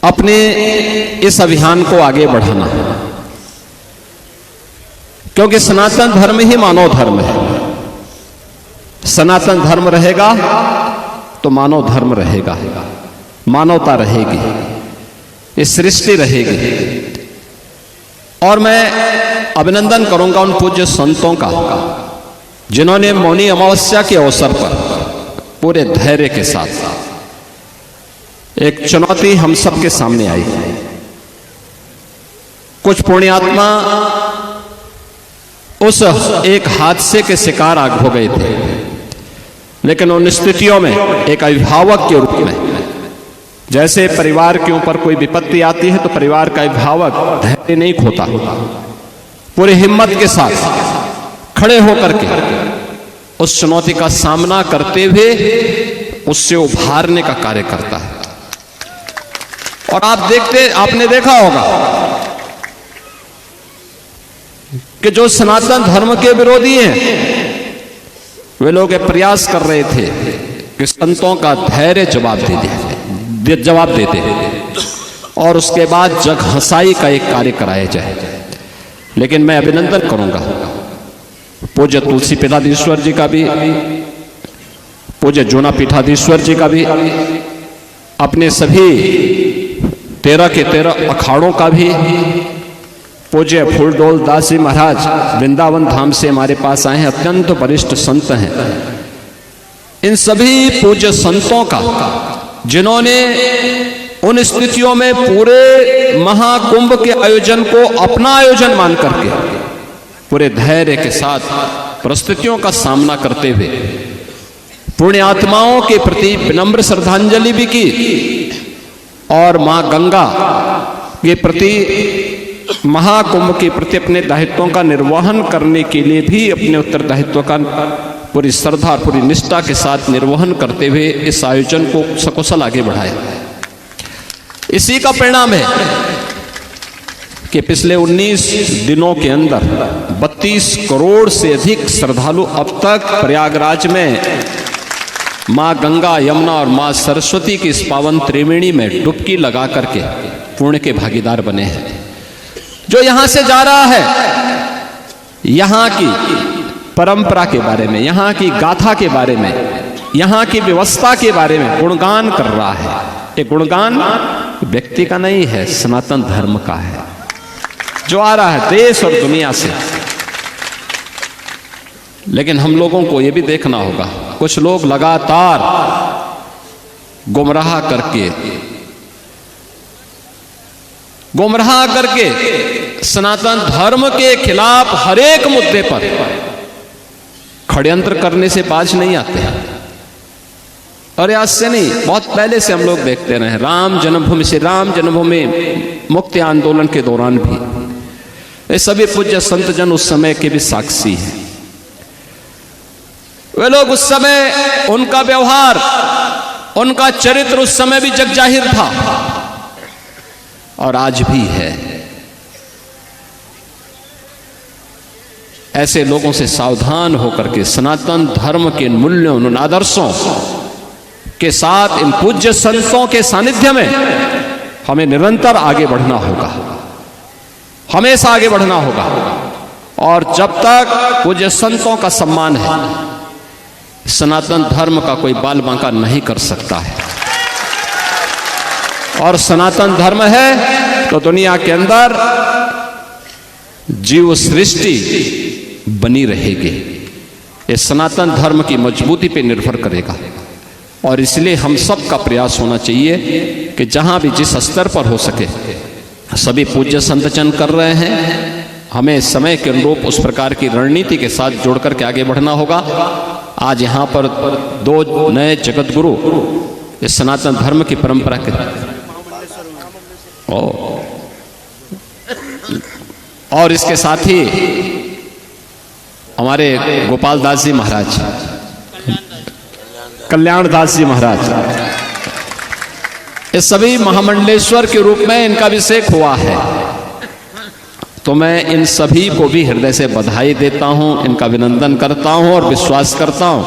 अपने इस अभियान को आगे बढ़ाना, क्योंकि सनातन धर्म ही मानव धर्म है। सनातन धर्म रहेगा तो मानव धर्म रहेगा, मानवता रहेगी, इस सृष्टि रहेगी। और मैं अभिनंदन करूंगा उन पूज्य संतों का जिन्होंने मौनी अमावस्या के अवसर पर पूरे धैर्य के साथ, एक चुनौती हम सबके सामने आई। कुछ पुण्यात्मा उस एक हादसे के शिकार हो गए थे, लेकिन उन स्थितियों में एक अभिभावक के रूप में, जैसे परिवार के ऊपर कोई विपत्ति आती है तो परिवार का अभिभावक धैर्य नहीं खोता, पूरी हिम्मत के साथ खड़े होकर के उस चुनौती का सामना करते हुए उससे उभारने का कार्य करता है। और आपने देखा होगा कि जो सनातन धर्म के विरोधी हैं, वे लोग ये प्रयास कर रहे थे कि संतों का धैर्य जवाब देते और उसके बाद जग हंसाई का एक कार्य कराया जाए। लेकिन मैं अभिनंदन करूंगा पूज्य तुलसी पीठाधीश्वर जी का भी, पूज्य जूना पीठाधीश्वर जी का भी, अपने सभी 13 के 13 अखाड़ों का भी, पूज्य फूलडोल दास जी महाराज वृंदावन धाम से हमारे पास आए हैं, अत्यंत वरिष्ठ संत हैं। इन सभी पूज्य संतों का जिन्होंने उन स्थितियों में पूरे महाकुंभ के आयोजन को अपना आयोजन मान करके पूरे धैर्य के साथ परिस्थितियों का सामना करते हुए पुण्य आत्माओं के प्रति विनम्र श्रद्धांजलि भी की और मां गंगा के प्रति, महाकुंभ के प्रति अपने दायित्वों का निर्वहन करने के लिए भी अपने उत्तरदायित्व का पूरी श्रद्धा, पूरी निष्ठा के साथ निर्वहन करते हुए इस आयोजन को सकुशल आगे बढ़ाया। इसी का परिणाम है कि पिछले 19 दिनों के अंदर 32 करोड़ से अधिक श्रद्धालु अब तक प्रयागराज में मां गंगा, यमुना और मां सरस्वती की इस पावन त्रिवेणी में डुबकी लगा करके पुण्य के भागीदार बने हैं। जो यहां से जा रहा है, यहां की परंपरा के बारे में, यहां की गाथा के बारे में, यहां की व्यवस्था के बारे में गुणगान कर रहा है। ये गुणगान व्यक्ति का नहीं है, सनातन धर्म का है, जो आ रहा है देश और दुनिया से। लेकिन हम लोगों को यह भी देखना होगा, कुछ लोग लगातार गुमराह करके सनातन धर्म के खिलाफ हर एक मुद्दे पर षड्यंत्र करने से बाज नहीं आते। और आज से नहीं, बहुत पहले से हम लोग देखते रहे, राम जन्मभूमि से, राम जन्मभूमि मुक्ति आंदोलन के दौरान भी ये सभी पूज्य संत जन उस समय के भी साक्षी हैं। वे लोग उस समय, उनका व्यवहार, उनका चरित्र उस समय भी जग जाहिर था और आज भी है। ऐसे लोगों से सावधान होकर के सनातन धर्म के मूल्यों, उन आदर्शों के साथ, इन पूज्य संतों के सानिध्य में हमें निरंतर आगे बढ़ना होगा, हमेशा आगे बढ़ना होगा। और जब तक पूज्य संतों का सम्मान है, सनातन धर्म का कोई बाल बांका नहीं कर सकता है। और सनातन धर्म है तो दुनिया के अंदर जीव सृष्टि बनी रहेगी। ये सनातन धर्म की मजबूती पे निर्भर करेगा। और इसलिए हम सब का प्रयास होना चाहिए कि जहां भी जिस स्तर पर हो सके, सभी पूज्य संतजन कर रहे हैं, हमें समय के अनुरूप उस प्रकार की रणनीति के साथ जोड़ करके आगे बढ़ना होगा। आज यहाँ पर 2 नए जगत गुरु इस सनातन धर्म की परंपरा के और इसके साथ ही हमारे गोपाल दास जी महाराज, कल्याण दास जी महाराज, ये सभी महामंडलेश्वर के रूप में इनका अभिषेक हुआ है। तो मैं इन सभी को भी हृदय से बधाई देता हूं, इनका अभिनंदन करता हूं और विश्वास करता हूं